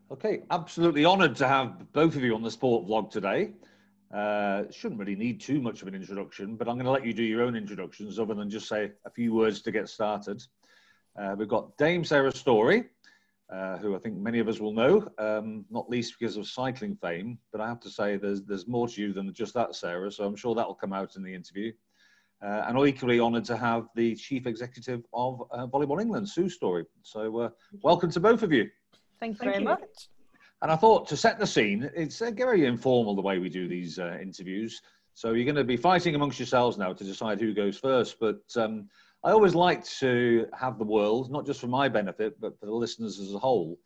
Okay, absolutely honoured to have both of you on the Sport Vlog today. Shouldn't really need too much of an introduction, but I'm going to let you do your own introductions other than just say a few words to get started. We've got Dame Sarah Storey, who I think many of us will know, not least because of cycling fame, but I have to say there's more to you than just that, Sarah, so I'm sure that will come out in the interview. And equally honoured to have the Chief Executive of Volleyball England, Sue Storey. So welcome to both of you. Thank you very much. And I thought to set the scene, it's very informal the way we do these interviews. So you're going to be fighting amongst yourselves now to decide who goes first. But I always like to have the world, not just for my benefit, but for the listeners as a whole,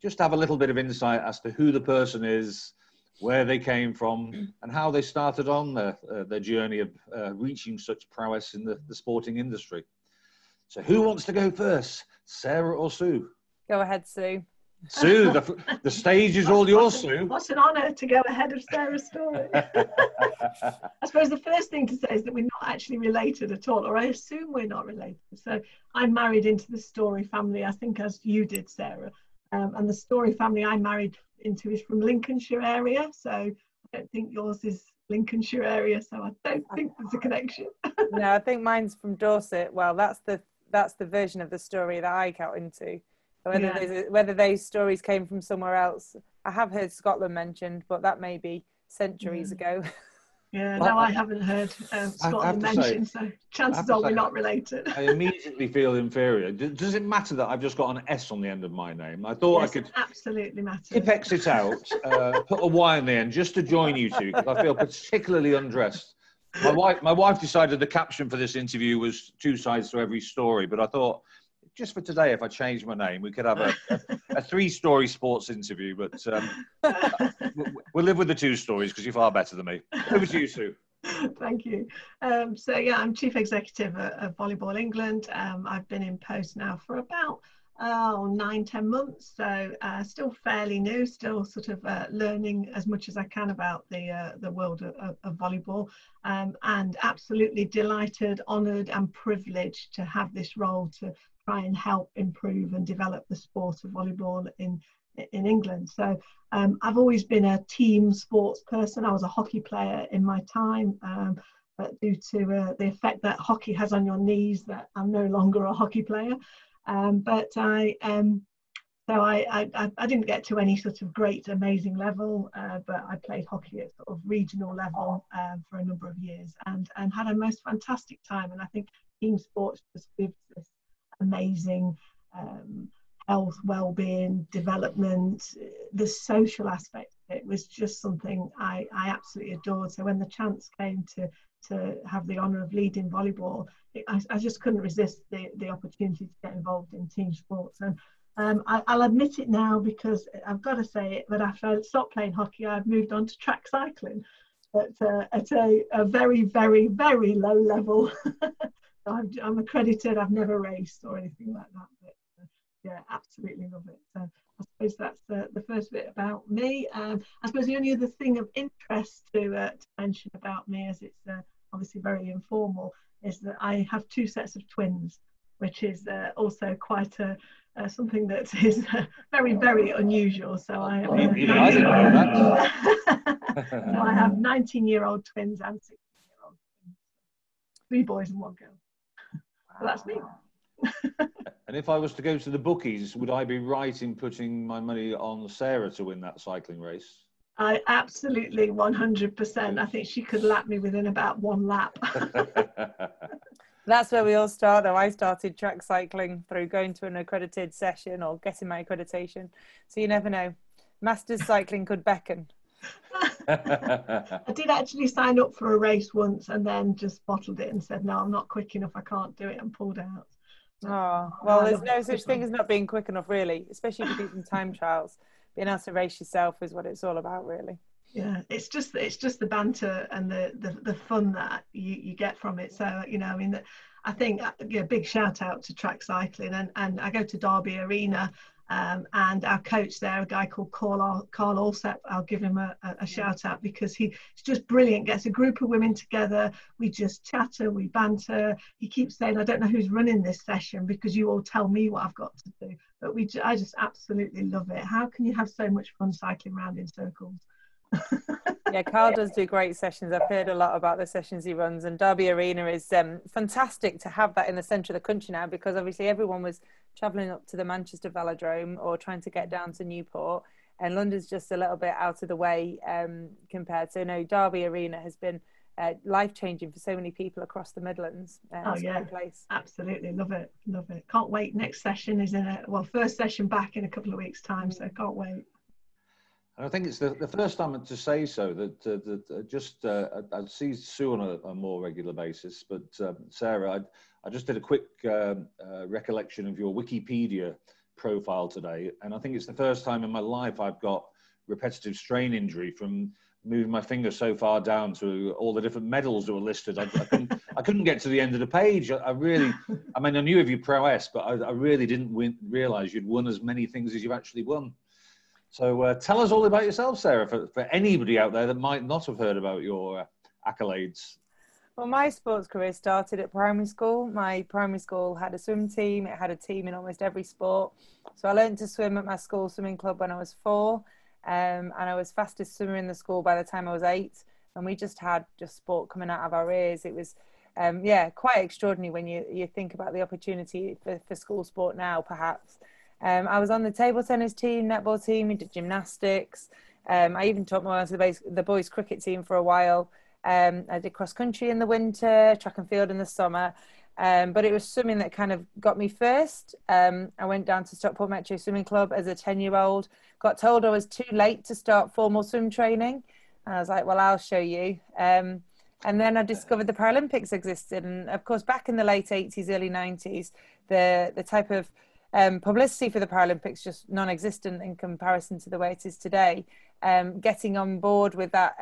just have a little bit of insight as to who the person is, where they came from, and how they started on their journey of reaching such prowess in the sporting industry. So who wants to go first, Sarah or Sue? Go ahead, Sue. Sue, the stage is all yours, Sue. What an honour to go ahead of Sarah's story. I suppose the first thing to say is that we're not actually related at all, or I assume we're not related. So I'm married into the Storey family, I think, as you did, Sarah. And the Storey family I married into is from Lincolnshire area. So I don't think yours is Lincolnshire area, so I don't think there's a connection. No, I think mine's from Dorset. Well, that's the version of the story that I got into. Whether those stories came from somewhere else, I have heard Scotland mentioned, but that may be centuries ago. Yeah, no, I haven't heard Scotland mentioned, so chances are we're not related. I immediately feel inferior. Does it matter that I've just got an S on the end of my name? I thought I could absolutely matter. Tipex it out, put a Y on the end just to join you two, because I feel particularly undressed. My wife decided the caption for this interview was 2 sides to every story, but I thought, just for today, if I change my name, we could have a 3-story sports interview, but we'll live with the 2 stories because you're far better than me. Over to you, Sue. Thank you. So yeah, I'm Chief Executive of Volleyball England. I've been in post now for about 9-10 months, so still fairly new, still sort of learning as much as I can about the world of volleyball, and absolutely delighted, honoured and privileged to have this role to try and help improve and develop the sport of volleyball in England. So I've always been a team sports person. I was a hockey player in my time, but due to the effect that hockey has on your knees, that I'm no longer a hockey player. But I didn't get to any sort of great, amazing level, but I played hockey at sort of regional level for a number of years, and had a most fantastic time. And I think team sports just gives this amazing health, well-being, development, the social aspect. It was just something I absolutely adored. So when the chance came to have the honour of leading volleyball, I just couldn't resist the opportunity to get involved in team sports. And I'll admit it now, because I've got to say it, but after I stopped playing hockey, I've moved on to track cycling, but at a very, very, very low level. I'm accredited. I've never raced or anything like that, but yeah, absolutely love it. So I suppose that's the first bit about me. I suppose the only other thing of interest to mention about me, as it's obviously very informal, is that I have 2 sets of twins, which is also quite something that is very, very unusual. So I didn't know that. So I have 19-year-old twins and 16-year-old twins. 3 boys and 1 girl. So that's me. And if I was to go to the bookies, would I be right in putting my money on Sarah to win that cycling race? I absolutely 100%. I think she could lap me within about 1 lap. That's where we all start, though. I started track cycling through going to an accredited session or getting my accreditation. So you never know. Masters cycling could beckon. I did actually sign up for a race once and then just bottled it and said, no, I'm not quick enough, I can't do it, and pulled out. Oh, well, there's no such thing as not being quick enough, really, especially if you do some time trials. Being able to race yourself is what it's all about, really. Yeah, it's just the banter and the fun that you get from it. So, you know, I mean, I think big shout out to track cycling, and I go to Derby Arena, and our coach there, a guy called Carl Allsep, I'll give him a shout out, because he's just brilliant. Gets a group of women together, we just chatter, we banter. He keeps saying, I don't know who's running this session because you all tell me what I've got to do, but I just absolutely love it. How can you have so much fun cycling around in circles? Yeah, Carl does do great sessions. I've heard a lot about the sessions he runs, and Derby Arena is fantastic to have that in the centre of the country now, because obviously everyone was travelling up to the Manchester Velodrome or trying to get down to Newport, and London's just a little bit out of the way compared. So no, Derby Arena has been life-changing for so many people across the Midlands. Oh yeah, place. Absolutely, love it. Can't wait. Next session is first session back in a couple of weeks' time, so can't wait. And I think it's the first time to say so that I see Sue on a more regular basis, but Sarah, I just did a quick recollection of your Wikipedia profile today, and I think it's the first time in my life I've got repetitive strain injury from moving my finger so far down to all the different medals that were listed. I couldn't get to the end of the page. I knew of your prowess, but I really didn't realise you'd won as many things as you've actually won. So tell us all about yourself, Sarah, for anybody out there that might not have heard about your accolades. Well, my sports career started at primary school. My primary school had a swim team. It had a team in almost every sport. So I learned to swim at my school swimming club when I was 4. And I was fastest swimmer in the school by the time I was 8. And we just had sport coming out of our ears. It was, quite extraordinary when you think about the opportunity for school sport now, perhaps. I was on the table tennis team, netball team, we did gymnastics. I even taught my the boys cricket team for a while. I did cross country in the winter, track and field in the summer. But it was swimming that kind of got me first. I went down to Stockport Metro Swimming Club as a 10-year-old, got told I was too late to start formal swim training. And I was like, well, I'll show you. And then I discovered the Paralympics existed. And of course, back in the late 80s, early 90s, the type of publicity for the Paralympics just non-existent in comparison to the way it is today. Getting on board with that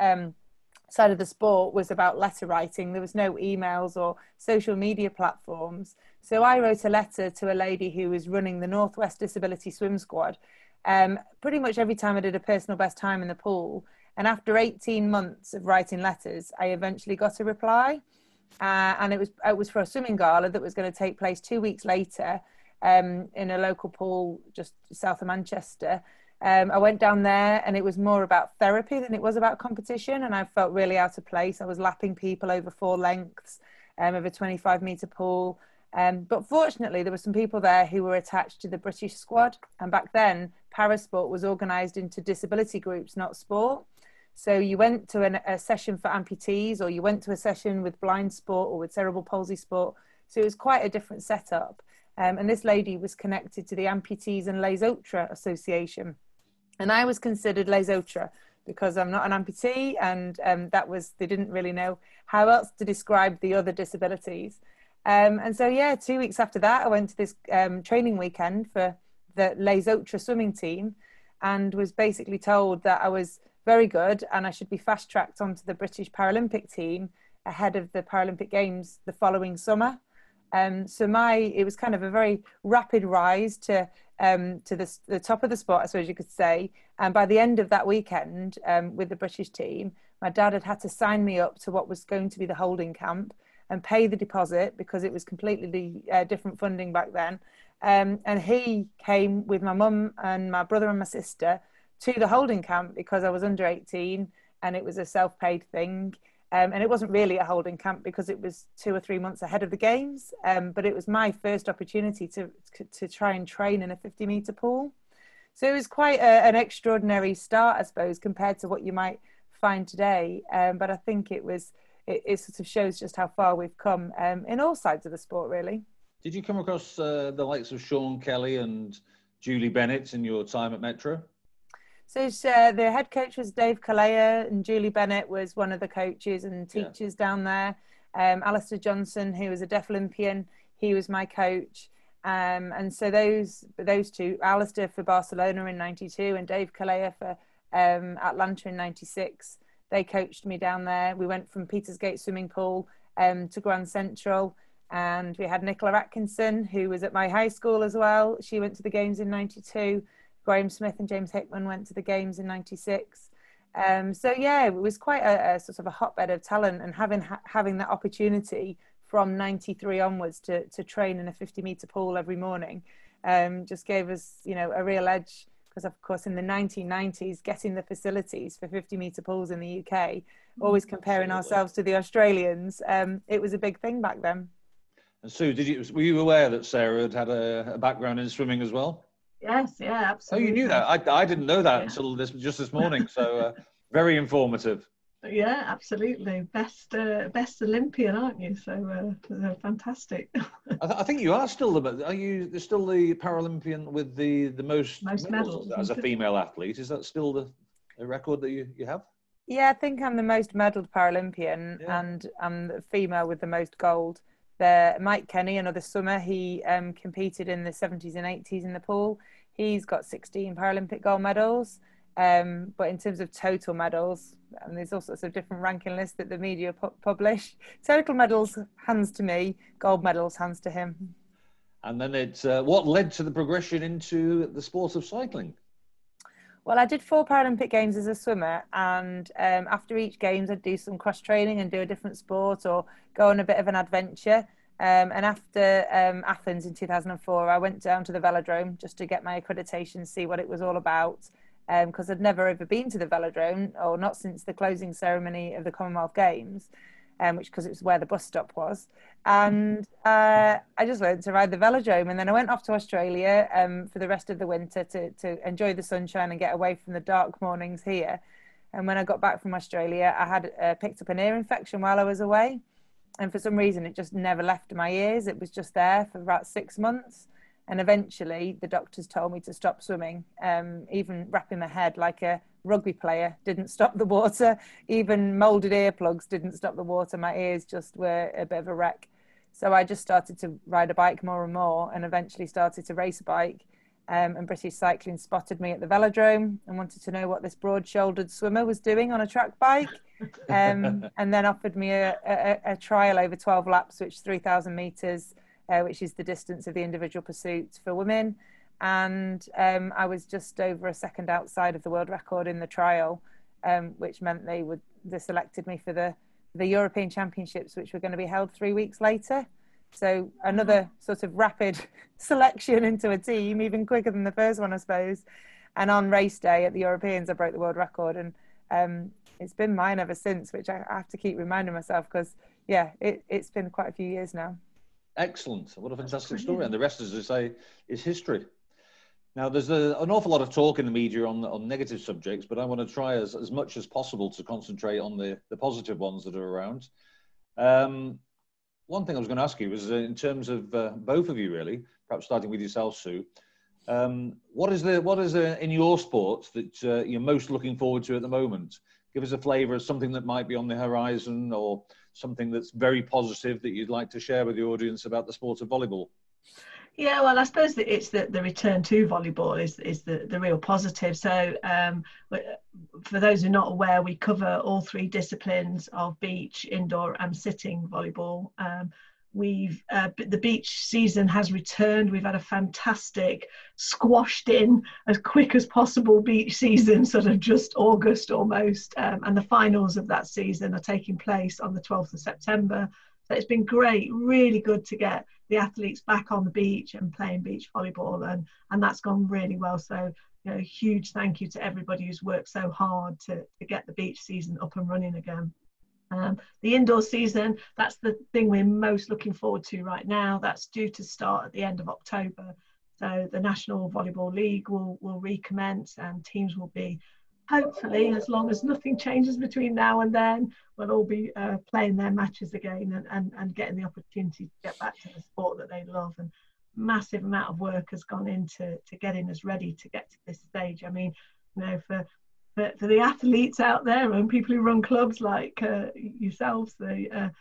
side of the sport was about letter writing. There was no emails or social media platforms. So I wrote a letter to a lady who was running the Northwest Disability Swim Squad. Pretty much every time I did a personal best time in the pool. And after 18 months of writing letters, I eventually got a reply. And it was for a swimming gala that was going to take place 2 weeks later. In a local pool just south of Manchester. I went down there and it was more about therapy than it was about competition, and I felt really out of place. I was lapping people over 4 lengths of a 25-metre pool. But fortunately, there were some people there who were attached to the British squad, and back then, parasport was organised into disability groups, not sport. So you went to a session for amputees, or you went to a session with blind sport or with cerebral palsy sport. So it was quite a different setup. And this lady was connected to the Amputees and Les Autres Association. And I was considered Les Autres because I'm not an amputee, and they didn't really know how else to describe the other disabilities. And so, 2 weeks after that, I went to this training weekend for the Les Autres swimming team and was basically told that I was very good and I should be fast-tracked onto the British Paralympic team ahead of the Paralympic Games the following summer. So it was kind of a very rapid rise to the top of the spot, I suppose you could say. And by the end of that weekend with the British team, my dad had to sign me up to what was going to be the holding camp and pay the deposit because it was completely different funding back then. And he came with my mum and my brother and my sister to the holding camp because I was under 18 and it was a self-paid thing. And it wasn't really a holding camp because it was 2 or 3 months ahead of the games. But it was my first opportunity to try and train in a 50-metre pool. So it was quite an extraordinary start, I suppose, compared to what you might find today. But I think it sort of shows just how far we've come in all sides of the sport, really. Did you come across the likes of Sean Kelly and Julie Bennett in your time at Metro? So the head coach was Dave Kalea, and Julie Bennett was one of the coaches and teachers down there. Alistair Johnson, who was a Deaf Olympian, he was my coach. And so those two, Alistair for Barcelona in 92 and Dave Kalea for Atlanta in 96, they coached me down there. We went from Petersgate Swimming Pool to Grand Central, and we had Nicola Atkinson, who was at my high school as well. She went to the games in 92. Graham Smith and James Hickman went to the games in 96. It was quite a sort of a hotbed of talent, and having that opportunity from 93 onwards to train in a 50-metre pool every morning just gave us, you know, a real edge, because of course in the 1990s, getting the facilities for 50-metre pools in the UK, always comparing ourselves to the Australians, it was a big thing back then. And Sue, were you aware that Sarah had a background in swimming as well? Yes, yeah, absolutely. Oh, you knew that? I didn't know that until just this morning. So very informative. Yeah, absolutely. Best Olympian, aren't you? So fantastic. I think you are still are you still the Paralympian with the most medals as a female athlete? Is that still the record that you have? Yeah, I think I'm the most medalled Paralympian, and I'm the female with the most gold. Mike Kenny, another swimmer, he competed in the 70s and 80s in the pool. He's got 16 Paralympic gold medals. But in terms of total medals, and there's all sorts of different ranking lists that the media publish. Total medals, hands to me. Gold medals, hands to him. And then it's what led to the progression into the sport of cycling? Well, I did 4 Paralympic Games as a swimmer, and after each Games I'd do some cross-training and do a different sport or go on a bit of an adventure. And after Athens in 2004, I went down to the velodrome just to get my accreditation, see what it was all about, because I'd never ever been to the velodrome, or not since the closing ceremony of the Commonwealth Games, because it was where the bus stop was. And I just learned to ride the velodrome, and then I went off to Australia for the rest of the winter to enjoy the sunshine and get away from the dark mornings here. And when I got back from Australia, I had picked up an ear infection while I was away, and for some reason it just never left my ears. It was just there for about 6 months, and eventually the doctors told me to stop swimming. Even wrapping my head like a rugby player didn't stop the water. Even moulded earplugs didn't stop the water. My ears just were a bit of a wreck. So I just started to ride a bike more and more, and eventually started to race a bike. And British Cycling spotted me at the velodrome and wanted to know what this broad-shouldered swimmer was doing on a track bike, and then offered me a trial over 12 laps, which is 3,000 metres, which is the distance of the individual pursuit for women. And I was just over a second outside of the world record in the trial, which meant they selected me for the European Championships, which were going to be held 3 weeks later. So another sort of rapid selection into a team, even quicker than the first one, I suppose. And on race day at the Europeans, I broke the world record, and it's been mine ever since, which I have to keep reminding myself, because it's been quite a few years now. Excellent. What a fantastic story. And the rest, as I say, is history. Now, there's an awful lot of talk in the media on negative subjects, but I want to try as much as possible to concentrate on the positive ones that are around. One thing I was going to ask you was in terms of both of you, really, perhaps starting with yourself, Sue. What is in your sport that you're most looking forward to at the moment? Give us a flavour of something that might be on the horizon, or something that's very positive that you'd like to share with the audience about the sport of volleyball. Yeah, well, I suppose that it's the return to volleyball is the real positive. So for those who are not aware, we cover all 3 disciplines of beach, indoor and sitting volleyball. The beach season has returned. We've had a fantastic, squashed in as quick as possible beach season, sort of just August almost. And the finals of that season are taking place on the 12th of September. So it's been great, really good to get the athletes back on the beach and playing beach volleyball, and that's gone really well. So, you know, huge thank you to everybody who's worked so hard to get the beach season up and running again. The indoor season, that's the thing we're most looking forward to right now. That's due to start at the end of October. So the National Volleyball League will recommence, and teams will be, hopefully, as long as nothing changes between now and then, we'll all be playing their matches again and getting the opportunity to get back to the sport that they love. And massive amount of work has gone into getting us ready to get to this stage. I mean, you know, for the athletes out there and people who run clubs like yourselves, there's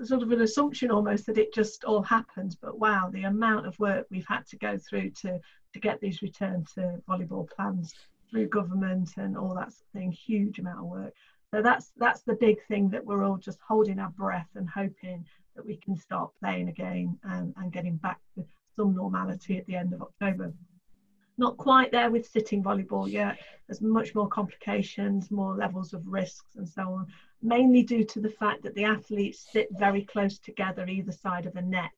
sort of an assumption almost that it just all happens. But wow, the amount of work we've had to go through to get these return to volleyball plans through government and all that sort of thing, huge amount of work. So that's the big thing that we're all just holding our breath and hoping that we can start playing again and getting back to some normality at the end of October. Not quite there with sitting volleyball yet. There's much more complications, more levels of risks and so on, mainly due to the fact that the athletes sit very close together either side of a net.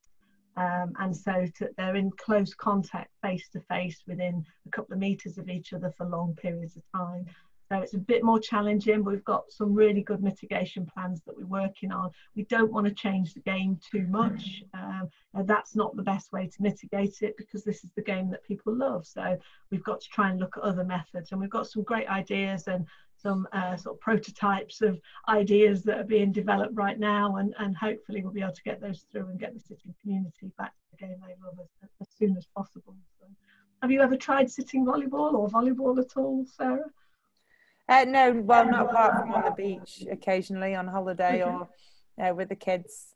And so they're in close contact face to face within a couple of meters of each other for long periods of time. So it's a bit more challenging, but we've got some really good mitigation plans that we're working on. We don't want to change the game too much. And that's not the best way to mitigate it, because this is the game that people love. So we've got to try and look at other methods, and we've got some great ideas and some sort of prototypes of ideas that are being developed right now, and hopefully we'll be able to get those through and get the sitting community back to the game they love as soon as possible. So, have you ever tried sitting volleyball or volleyball at all, Sarah? No, well, not apart from on the beach occasionally on holiday, or with the kids.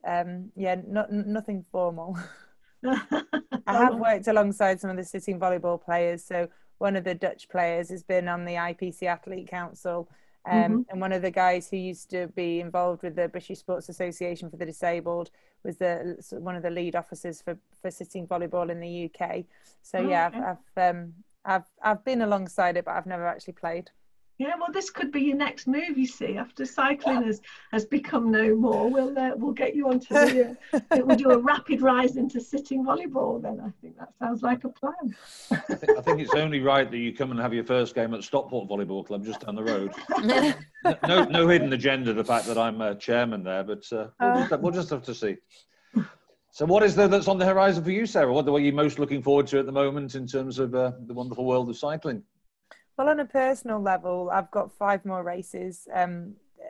Yeah, nothing formal. I have worked alongside some of the sitting volleyball players. So one of the Dutch players has been on the IPC Athlete Council, and one of the guys who used to be involved with the British Sports Association for the Disabled was one of the lead officers for sitting volleyball in the UK. So yeah, I've been alongside it, but I've never actually played. Yeah, well, this could be your next move. You see, after cycling has become no more, we'll get you onto the. We'll do a rapid rise into sitting volleyball. Then I think that sounds like a plan. I think it's only right that you come and have your first game at Stockport Volleyball Club just down the road. No hidden agenda, the fact that I'm chairman there, but we'll just have to see. So, what is there that's on the horizon for you, Sarah? What are you most looking forward to at the moment in terms of the wonderful world of cycling? Well, on a personal level, I've got 5 more races.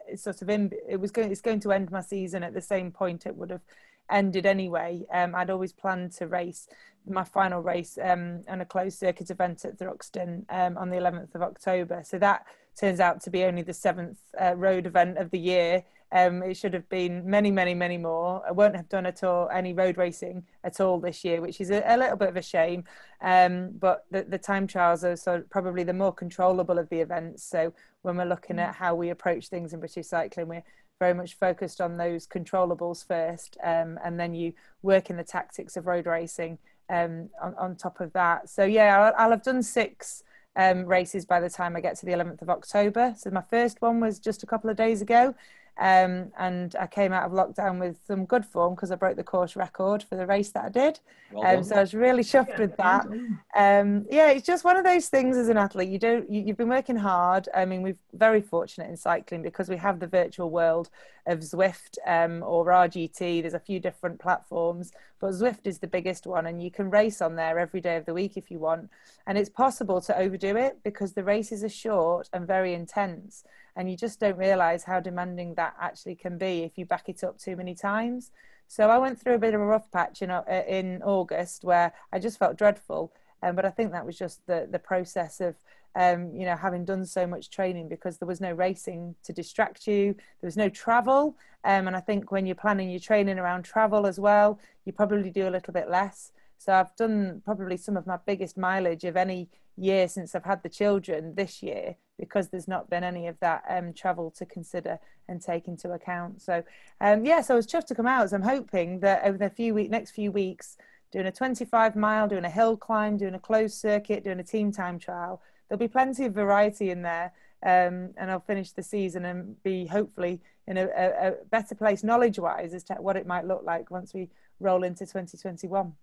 It's going to end my season at the same point it would have ended anyway. I'd always planned to race my final race on a closed circuit event at Thruxton on the 11th of October. So that turns out to be only the 7th road event of the year. It should have been many, many, many more. I won't have done any road racing at all this year, which is a little bit of a shame. But the time trials are probably the more controllable of the events. So when we're looking at how we approach things in British cycling, we're very much focused on those controllables first, and then you work in the tactics of road racing on top of that. So yeah, I'll have done 6 races by the time I get to the 11th of October. So my first one was just a couple of days ago. And I came out of lockdown with some good form because I broke the course record for the race that I did. So I was really chuffed with that. Yeah, it's just one of those things as an athlete. You've been working hard. I mean, we're very fortunate in cycling because we have the virtual world of Zwift or RGT. There's a few different platforms, but Zwift is the biggest one, and you can race on there every day of the week if you want. And it's possible to overdo it because the races are short and very intense. And you just don't realise how demanding that actually can be if you back it up too many times. So I went through a bit of a rough patch in August where I just felt dreadful. But I think that was just the process of, having done so much training, because there was no racing to distract you. There was no travel. And I think when you're planning your training around travel as well, you probably do a little bit less. So I've done probably some of my biggest mileage of any year since I've had the children this year, because there's not been any of that travel to consider and take into account. So so I was chuffed to come out. So I'm hoping that over the next few weeks, doing a 25 mile, doing a hill climb, doing a closed circuit, doing a team time trial, there'll be plenty of variety in there, and I'll finish the season and be hopefully in a better place knowledge wise as to what it might look like once we roll into 2021.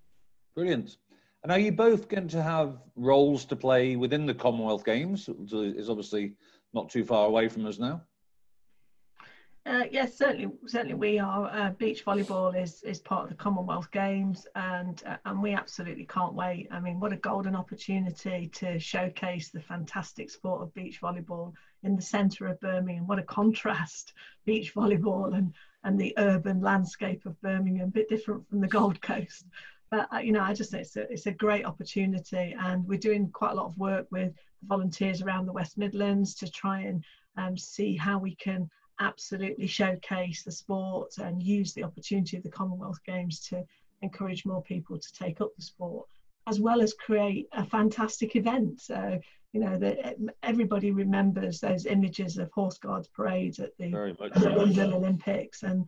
Brilliant. And are you both going to have roles to play within the Commonwealth Games? It's obviously not too far away from us now. Yes, certainly we are. Beach volleyball is part of the Commonwealth Games, and we absolutely can't wait. I mean, what a golden opportunity to showcase the fantastic sport of beach volleyball in the centre of Birmingham. What a contrast, beach volleyball and the urban landscape of Birmingham, a bit different from the Gold Coast. But I just say it's a great opportunity, and we're doing quite a lot of work with volunteers around the West Midlands to try and see how we can absolutely showcase the sport and use the opportunity of the Commonwealth Games to encourage more people to take up the sport, as well as create a fantastic event. So everybody remembers those images of horse guards parades at the London Olympics, and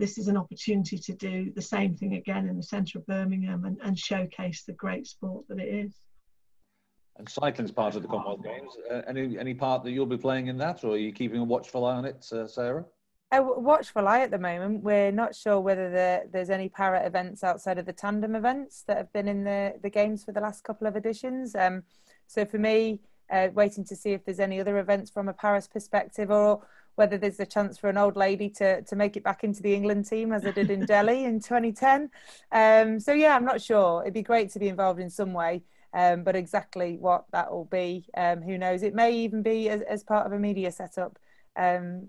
this is an opportunity to do the same thing again in the centre of Birmingham and showcase the great sport that it is. And cycling's part of the Commonwealth Games. Any part that you'll be playing in that, or are you keeping a watchful eye on it, Sarah? Watchful eye at the moment. We're not sure whether there's any para events outside of the tandem events that have been in the games for the last couple of editions. So for me, waiting to see if there's any other events from a Paris perspective, or whether there's a chance for an old lady to make it back into the England team as I did in Delhi in 2010. So yeah, I'm not sure. It'd be great to be involved in some way, but exactly what that will be, who knows? It may even be as part of a media setup.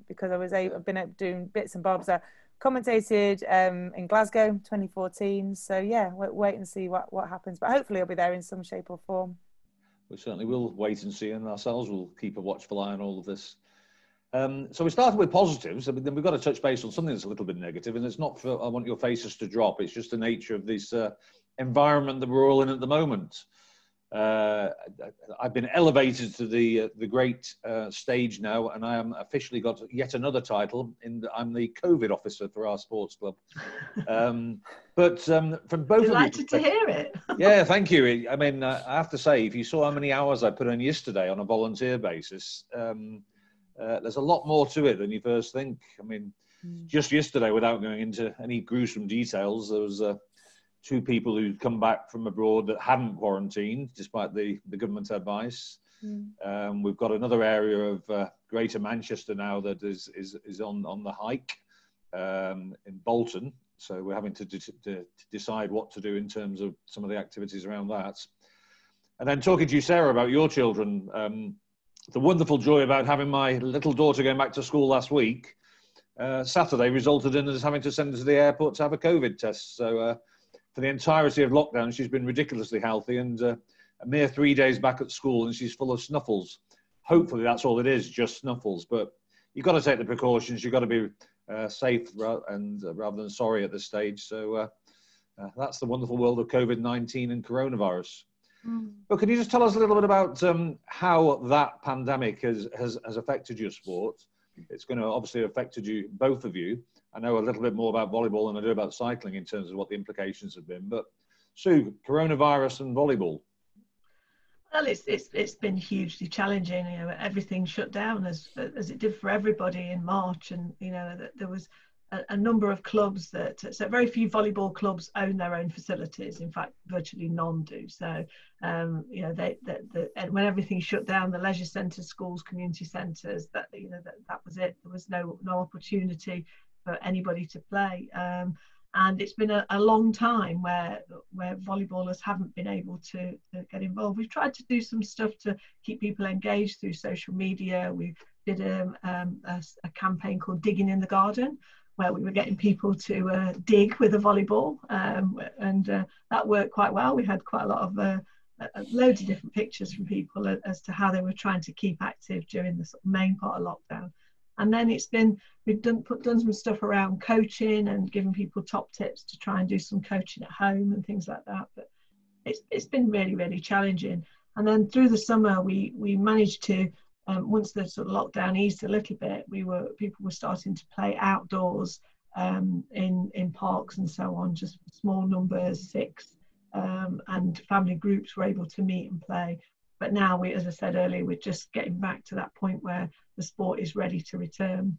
Because I've been doing bits and bobs. I commentated in Glasgow 2014. So yeah, wait and see what happens. But hopefully I'll be there in some shape or form. We certainly will wait and see, and ourselves will keep a watchful eye on all of this. So we started with positives, but then we've got to touch base on something that's a little bit negative, and it's not for I want your faces to drop. It's just the nature of this environment that we're all in at the moment. I've been elevated to the great stage now, and I am officially got yet another title. I'm the COVID officer for our sports club. But from both delighted to hear it. Yeah, thank you. I mean, I have to say, if you saw how many hours I put in yesterday on a volunteer basis, there's a lot more to it than you first think. I mean, just yesterday, without going into any gruesome details, there was 2 people who'd come back from abroad that hadn't quarantined, despite the government advice. We've got another area of Greater Manchester now that is on the hike in Bolton. So we're having to decide what to do in terms of some of the activities around that. And then talking to you, Sarah, about your children, the wonderful joy about having my little daughter going back to school last week, Saturday resulted in us having to send her to the airport to have a COVID test. So for the entirety of lockdown, she's been ridiculously healthy, and a mere 3 days back at school, and she's full of snuffles. Hopefully that's all it is, just snuffles. But you've got to take the precautions. You've got to be safe and rather than sorry at this stage. So that's the wonderful world of COVID-19 and coronavirus. But can you just tell us a little bit about how that pandemic has affected your sport? It's going to obviously have affected you, both of you. I know a little bit more about volleyball than I do about cycling in terms of what the implications have been. But Sue, coronavirus and volleyball. Well, it's been hugely challenging. You know, everything shut down as it did for everybody in March, and you know there was a number of clubs so very few volleyball clubs own their own facilities. In fact, virtually none do. So you know when everything shut down, the leisure centres, schools, community centres, that was it. There was no opportunity for anybody to play, and it's been a long time where volleyballers haven't been able to get involved. We've tried to do some stuff to keep people engaged through social media. We did a campaign called Digging in the Garden, where we were getting people to dig with a volleyball, and that worked quite well. We had quite a lot of loads of different pictures from people as to how they were trying to keep active during the sort of main part of lockdown. And then we've done some stuff around coaching and giving people top tips to try and do some coaching at home and things like that. But it's been really, really challenging. And then through the summer, we managed to, once the sort of lockdown eased a little bit, people were starting to play outdoors in parks and so on, just small numbers, 6, and family groups were able to meet and play. But now, as I said earlier, we're just getting back to that point where the sport is ready to return.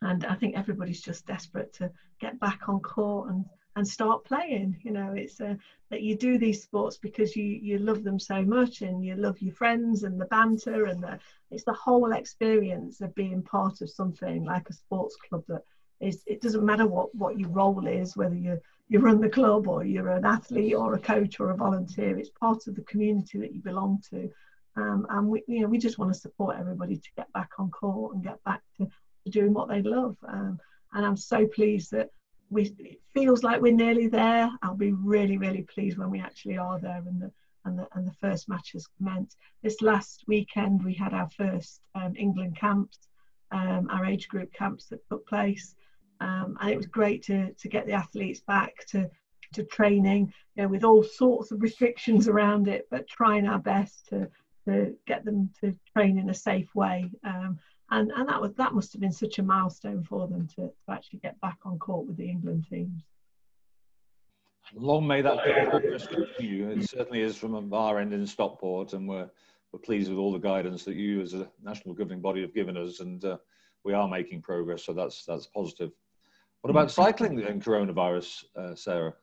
And I think everybody's just desperate to get back on court and start playing. You know, it's that you do these sports because you love them so much, and you love your friends and the banter, and it's the whole experience of being part of something like a sports club that is, it doesn't matter what your role is, whether you run the club or you're an athlete or a coach or a volunteer. It's part of the community that you belong to, and we just want to support everybody to get back on court and get back to doing what they love. And I'm so pleased that it feels like we're nearly there. I'll be really, really pleased when we actually are there and the first match has commenced. This last weekend we had our first England camps, our age group camps that took place. And it was great to get the athletes back to training, you know, with all sorts of restrictions around it, but trying our best to get them to train in a safe way. And that must have been such a milestone for them to actually get back on court with the England teams. Long may that progress continue. It certainly is from our end in Stockport, and we're pleased with all the guidance that you as a national governing body have given us, and we are making progress. So that's positive. What about cycling and coronavirus, Sarah?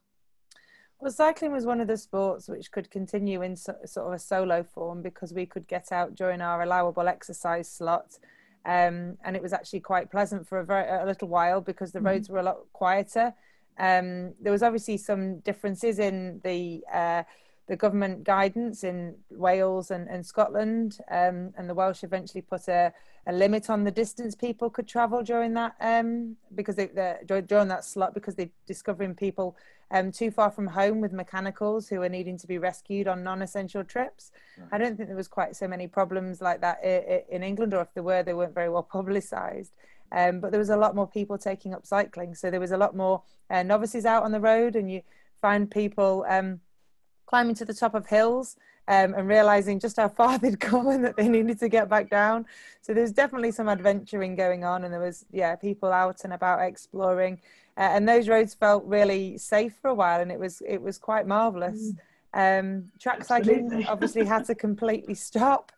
Well, cycling was one of the sports which could continue in sort of a solo form because we could get out during our allowable exercise slot. And it was actually quite pleasant for a little while because the roads were a lot quieter. There was obviously some differences in the government guidance in Wales and Scotland, and the Welsh eventually put a limit on the distance people could travel during that because during that slot, because they're discovering people too far from home with mechanicals who are needing to be rescued on non-essential trips. Right. I don't think there was quite so many problems like that in England, or if there were, they weren't very well publicised. But there was a lot more people taking up cycling, so there was a lot more novices out on the road, and you find people climbing to the top of hills and realizing just how far they'd gone and that they needed to get back down. So there's definitely some adventuring going on, and there was people out and about exploring, and those roads felt really safe for a while, and it was quite marvelous. Track cycling obviously had to completely stop,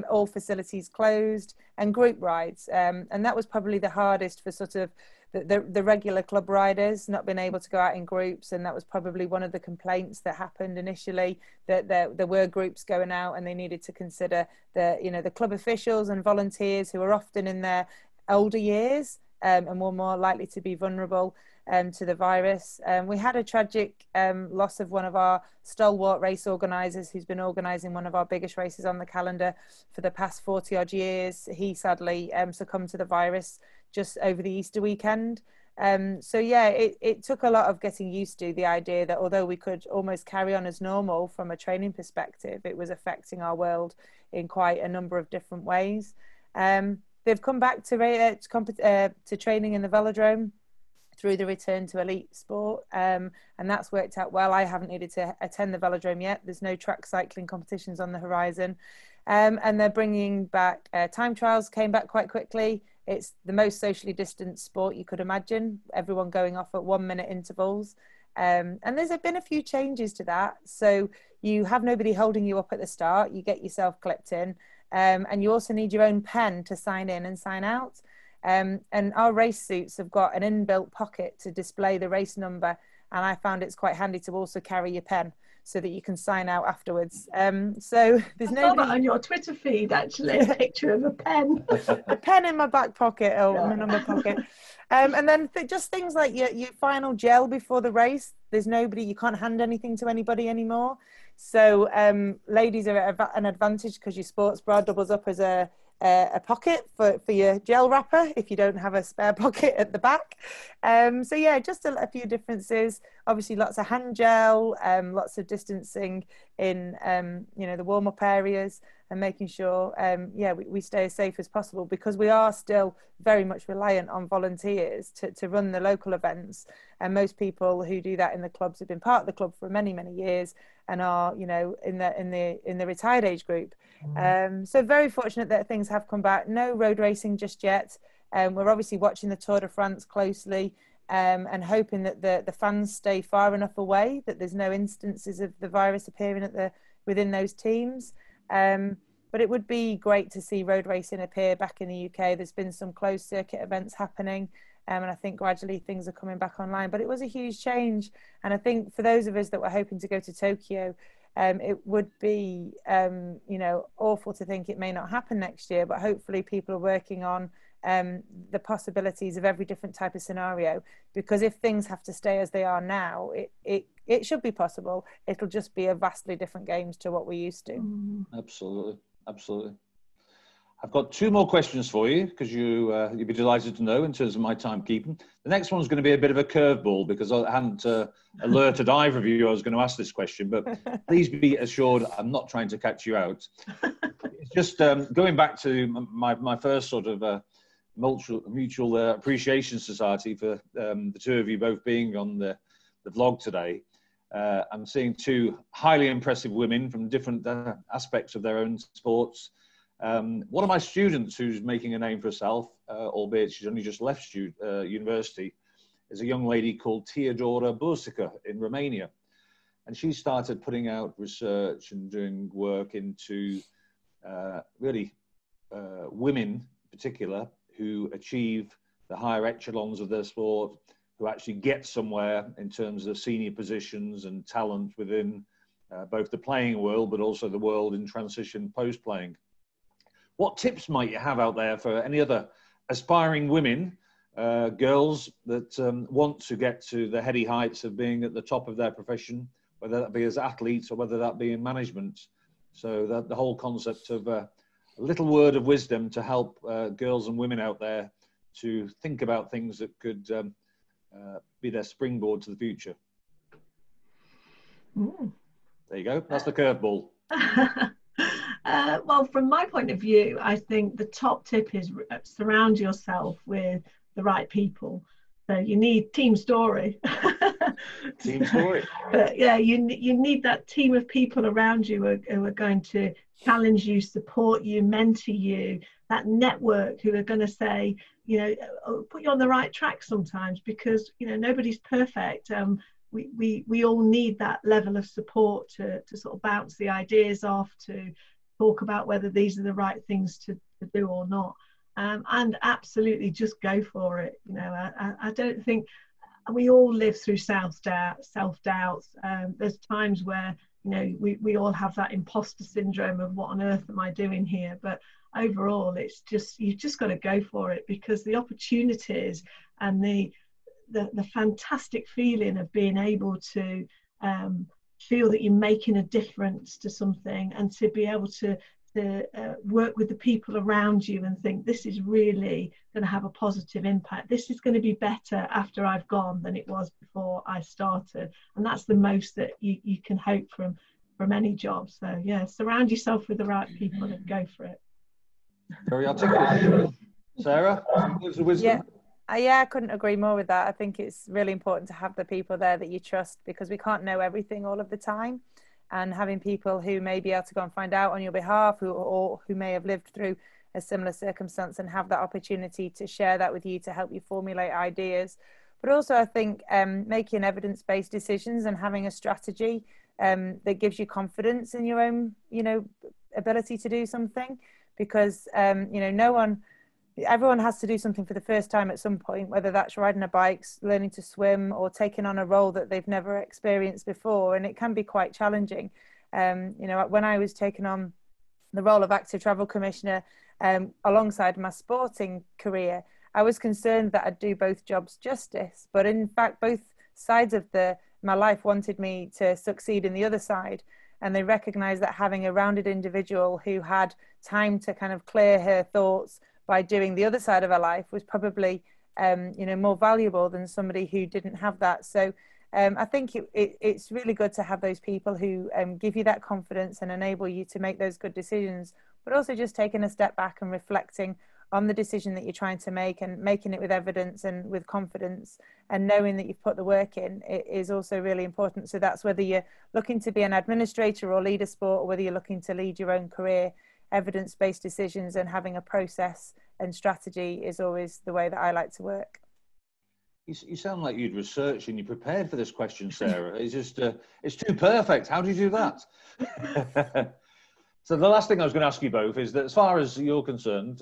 all facilities closed, and group rides, and that was probably the hardest for sort of the regular club riders, not being able to go out in groups. And that was probably one of the complaints that happened initially, that there were groups going out, and they needed to consider the club officials and volunteers who are often in their older years and were more likely to be vulnerable to the virus. We had a tragic loss of one of our stalwart race organisers who's been organising one of our biggest races on the calendar for the past 40 odd years. He sadly succumbed to the virus just over the Easter weekend. So yeah, it took a lot of getting used to the idea that although we could almost carry on as normal from a training perspective, it was affecting our world in quite a number of different ways. They've come back to training in the velodrome through the return to elite sport, and that's worked out well. I haven't needed to attend the velodrome yet. There's no track cycling competitions on the horizon, and they're bringing back time trials. Came back quite quickly. It's the most socially distanced sport you could imagine, everyone going off at 1 minute intervals, and there's been a few changes to that. So you have nobody holding you up at the start, you get yourself clipped in, and you also need your own pen to sign in and sign out. And our race suits have got an inbuilt pocket to display the race number, and I found it's quite handy to also carry your pen so that you can sign out afterwards. So there's I saw that on your Twitter feed, actually, a picture of a pen. A pen in my back pocket, or my number pocket. And then just things like your final gel before the race. There's nobody, you can't hand anything to anybody anymore. So ladies are at an advantage because your sports bra doubles up as a pocket for your gel wrapper if you don't have a spare pocket at the back. So yeah, just a few differences. Obviously lots of hand gel, lots of distancing in the warm-up areas, and making sure we stay as safe as possible, because we are still very much reliant on volunteers to run the local events, and most people who do that in the clubs have been part of the club for many years and are in the retired age group. So very fortunate that things have come back. No road racing just yet. We're obviously watching the Tour de France closely, and hoping that the fans stay far enough away that there's no instances of the virus appearing within those teams. But it would be great to see road racing appear back in the UK. There's been some closed circuit events happening, and I think gradually things are coming back online. But it was a huge change, and I think for those of us that were hoping to go to Tokyo, it would be awful to think it may not happen next year, but hopefully people are working on the possibilities of every different type of scenario, because if things have to stay as they are now, it should be possible. It'll just be a vastly different games to what we're used to. Absolutely. I've got two more questions for you, because you'll be delighted to know in terms of my timekeeping. The next one's going to be a bit of a curveball, because I hadn't alerted either of you I was going to ask this question, but please be assured I'm not trying to catch you out. It's just going back to my first sort of mutual appreciation society for the two of you both being on the vlog today. I'm seeing two highly impressive women from different aspects of their own sports. One of my students who's making a name for herself, albeit she's only just left university, is a young lady called Teodora Bursica in Romania. And she started putting out research and doing work into women in particular who achieve the higher echelons of their sport, who actually get somewhere in terms of senior positions and talent within both the playing world, but also the world in transition post-playing. What tips might you have out there for any other aspiring women, girls that want to get to the heady heights of being at the top of their profession, whether that be as athletes or whether that be in management? So that the whole concept of a little word of wisdom to help girls and women out there to think about things that could be their springboard to the future. Mm. There you go. That's the curveball. Well, from my point of view, I think the top tip is surround yourself with the right people. So you need Team Storey. Team Storey. But yeah, you need that team of people around you who are going to challenge you, support you, mentor you, that network who are going to say, you know, put you on the right track sometimes, because, you know, nobody's perfect. We all need that level of support to sort of bounce the ideas off, to talk about whether these are the right things to do or not. And absolutely just go for it. You know, I don't think, we all live through self-doubts. There's times where, you know, we all have that imposter syndrome of what on earth am I doing here? But overall, it's just, you've just got to go for it, because the opportunities and the fantastic feeling of being able to feel that you're making a difference to something, and to be able to work with the people around you and think, this is really going to have a positive impact. This is going to be better after I've gone than it was before I started. And that's the most that you can hope from any job. So yeah, surround yourself with the right people and go for it. Very articulate. Sarah, some words of wisdom? Yeah, I couldn't agree more with that. I think it's really important to have the people there that you trust, because we can't know everything all of the time. And having people who may be able to go and find out on your behalf, or who may have lived through a similar circumstance and have that opportunity to share that with you to help you formulate ideas. But also, I think making evidence-based decisions and having a strategy that gives you confidence in your own, you know, ability to do something, because you know, everyone has to do something for the first time at some point, whether that's riding a bike, learning to swim, or taking on a role that they've never experienced before. And it can be quite challenging. You know, when I was taking on the role of active travel commissioner alongside my sporting career, I was concerned that I'd do both jobs justice. But in fact, both sides of my life wanted me to succeed in the other side. And they recognized that having a rounded individual who had time to kind of clear her thoughts by doing the other side of her life was probably, you know, more valuable than somebody who didn't have that. So I think it's really good to have those people who give you that confidence and enable you to make those good decisions, but also just taking a step back and reflecting on the decision that you're trying to make, and making it with evidence and with confidence, and knowing that you've put the work in. It is also really important. So that's whether you're looking to be an administrator or lead a sport, or whether you're looking to lead your own career. Evidence-based decisions and having a process and strategy is always the way that I like to work. You sound like you'd researched and you prepared for this question, Sarah. It's just, it's too perfect. How do you do that? So the last thing I was going to ask you both is that, as far as you're concerned,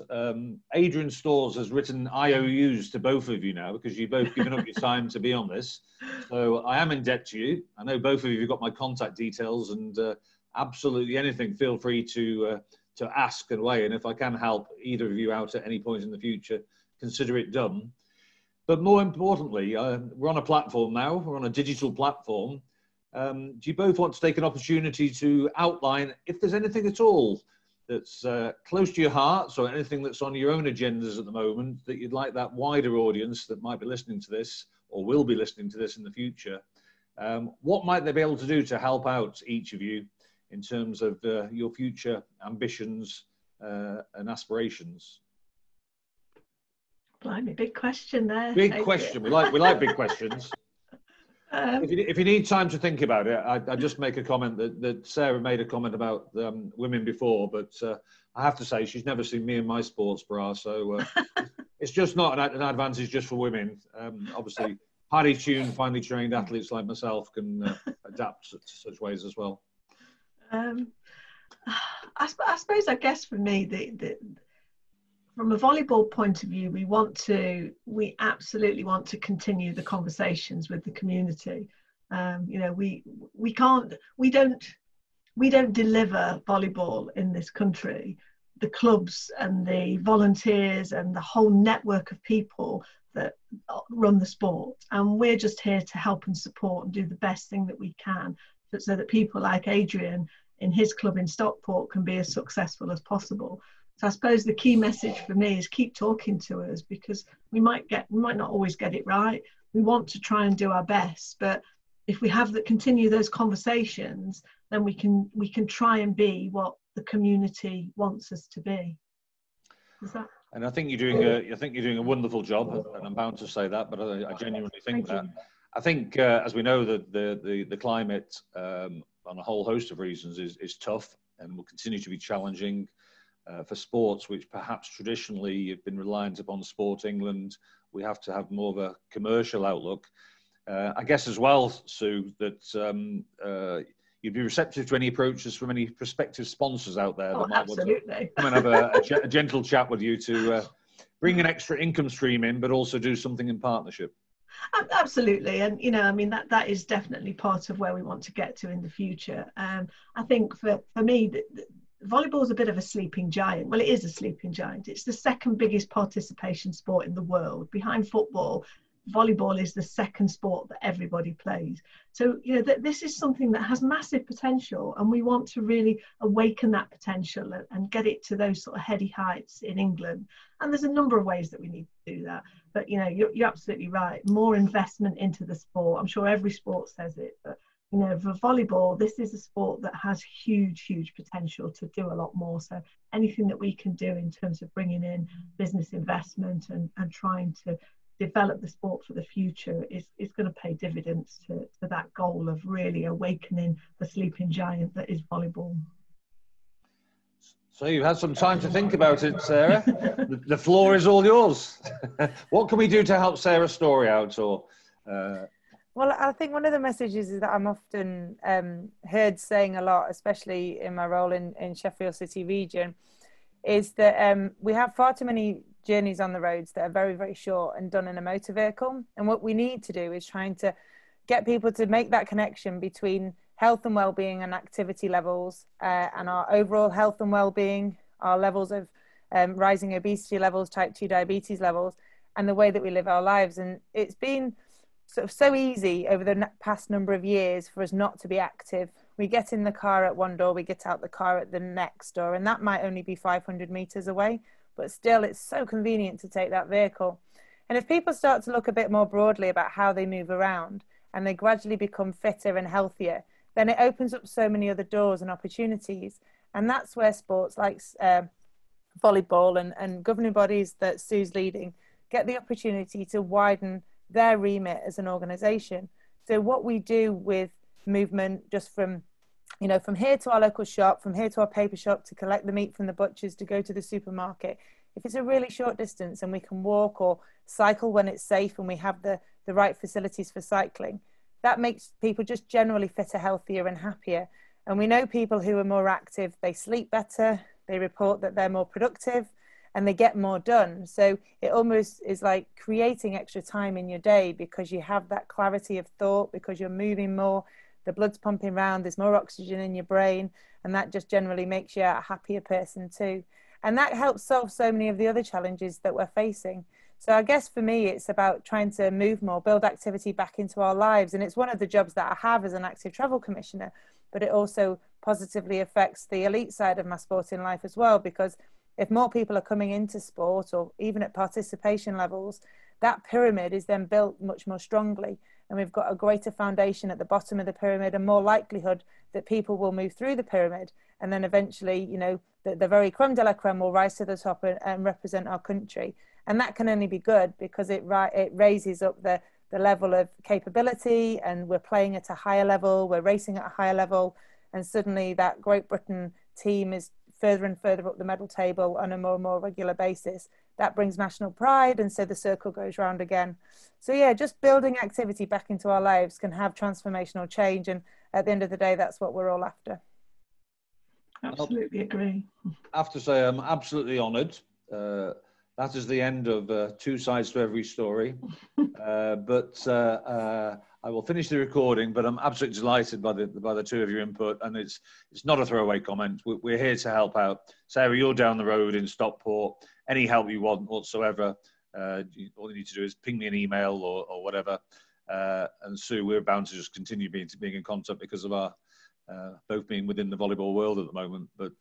Adrian Stores has written IOUs to both of you now, because you've both given up your time to be on this. So I am in debt to you. I know both of you have got my contact details, and absolutely anything, feel free to ask and weigh. And if I can help either of you out at any point in the future, consider it done. But more importantly, we're on a platform now. We're on a digital platform. Do you both want to take an opportunity to outline, if there's anything at all that's close to your hearts, or anything that's on your own agendas at the moment that you'd like that wider audience that might be listening to this, or will be listening to this in the future, what might they be able to do to help out each of you in terms of your future ambitions and aspirations? Blimey, big question there. Big question. We like big questions. If you need time to think about it, I just make a comment that Sarah made a comment about women before, but I have to say she's never seen me in my sports bra, so it's just not an advantage just for women. Obviously, highly tuned, finely trained athletes like myself can adapt to such ways as well. I suppose, I guess for me, from a volleyball point of view, we absolutely want to continue the conversations with the community. You know, we don't deliver volleyball in this country. The clubs and the volunteers and the whole network of people that run the sport, and we're just here to help and support and do the best thing that we can, so that people like Adrian in his club in Stockport can be as successful as possible. So I suppose the key message for me is keep talking to us, because we might not always get it right. We want to try and do our best, but if we continue those conversations, then we can try and be what the community wants us to be. And I think you're doing a wonderful job, and I'm bound to say that, but I genuinely think that. I think, as we know, that the climate, on a whole host of reasons, is tough and will continue to be challenging for sports, which perhaps traditionally have been reliant upon Sport England. We have to have more of a commercial outlook. I guess as well, Sue, that you'd be receptive to any approaches from any prospective sponsors out there that might want to come and have a gentle chat with you to bring an extra income stream in, but also do something in partnership. Absolutely, and you know, I mean, that is definitely part of where we want to get to in the future. I think for me, volleyball is a bit of a sleeping giant. Well, it is a sleeping giant. It's the second biggest participation sport in the world, behind football. Volleyball is the second sport that everybody plays. So, you know, this is something that has massive potential, and we want to really awaken that potential and get it to those sort of heady heights in England. And there's a number of ways that we need to do that. But, you know, you're absolutely right. More investment into the sport. I'm sure every sport says it, but, you know, for volleyball, this is a sport that has huge potential to do a lot more. So anything that we can do in terms of bringing in business investment and trying to develop the sport for the future is going to pay dividends to that goal of really awakening the sleeping giant that is volleyball. So you've had some time to think about it, Sarah. The floor is all yours. What can we do to help Sarah Storey out? Well, I think one of the messages is that I'm often heard saying a lot, especially in my role in Sheffield City region, is that we have far too many journeys on the roads that are very short and done in a motor vehicle. And what we need to do is trying to get people to make that connection between health and well-being and activity levels, and our overall health and well-being, our levels of rising obesity levels, type 2 diabetes levels, and the way that we live our lives. And it's been sort of so easy over the past number of years for us not to be active. We get in the car at one door, we get out the car at the next door, and that might only be 500 meters away, but still it's so convenient to take that vehicle. And if people start to look a bit more broadly about how they move around and they gradually become fitter and healthier, then it opens up so many other doors and opportunities. And that's where sports like volleyball and governing bodies that Sue's leading get the opportunity to widen their remit as an organisation. So what we do with movement, just from here to our local shop, from here to our paper shop, to collect the meat from the butchers, to go to the supermarket, if it's a really short distance and we can walk or cycle when it's safe and we have the right facilities for cycling, that makes people just generally fitter, healthier and happier. And we know people who are more active, they sleep better, they report that they're more productive, and they get more done. So it almost is like creating extra time in your day because you have that clarity of thought, because you're moving more, the blood's pumping around, there's more oxygen in your brain, and that just generally makes you a happier person too. And that helps solve so many of the other challenges that we're facing. So I guess for me, it's about trying to move more, build activity back into our lives. And it's one of the jobs that I have as an active travel commissioner, but it also positively affects the elite side of my sporting life as well, because if more people are coming into sport, or even at participation levels, that pyramid is then built much more strongly. And we've got a greater foundation at the bottom of the pyramid and more likelihood that people will move through the pyramid. And then eventually, you know, the very creme de la creme will rise to the top and represent our country. And that can only be good because it raises up the level of capability, and we're playing at a higher level, we're racing at a higher level. And suddenly that Great Britain team is further and further up the medal table on a more and more regular basis. That brings national pride, and so the circle goes round again. So yeah, just building activity back into our lives can have transformational change, and at the end of the day, that's what we're all after. Absolutely agree. I have to say I'm absolutely honoured that is the end of Two Sides to Every Story. But I will finish the recording, but I'm absolutely delighted by the two of your input, and it's not a throwaway comment. We're here to help out. Sarah, you're down the road in Stockport. Any help you want whatsoever, all you need to do is ping me an email or whatever. And Sue, we're bound to just continue being in contact because of our both being within the volleyball world at the moment. But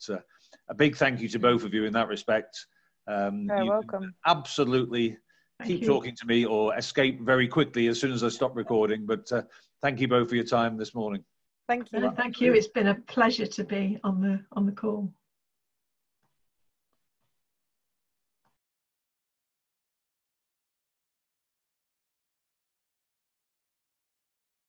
a big thank you to both of you in that respect. You're welcome. Absolutely. Keep talking to me or escape very quickly as soon as I stop recording. But thank you both for your time this morning. Thank you. Thank you. It's been a pleasure to be on the call.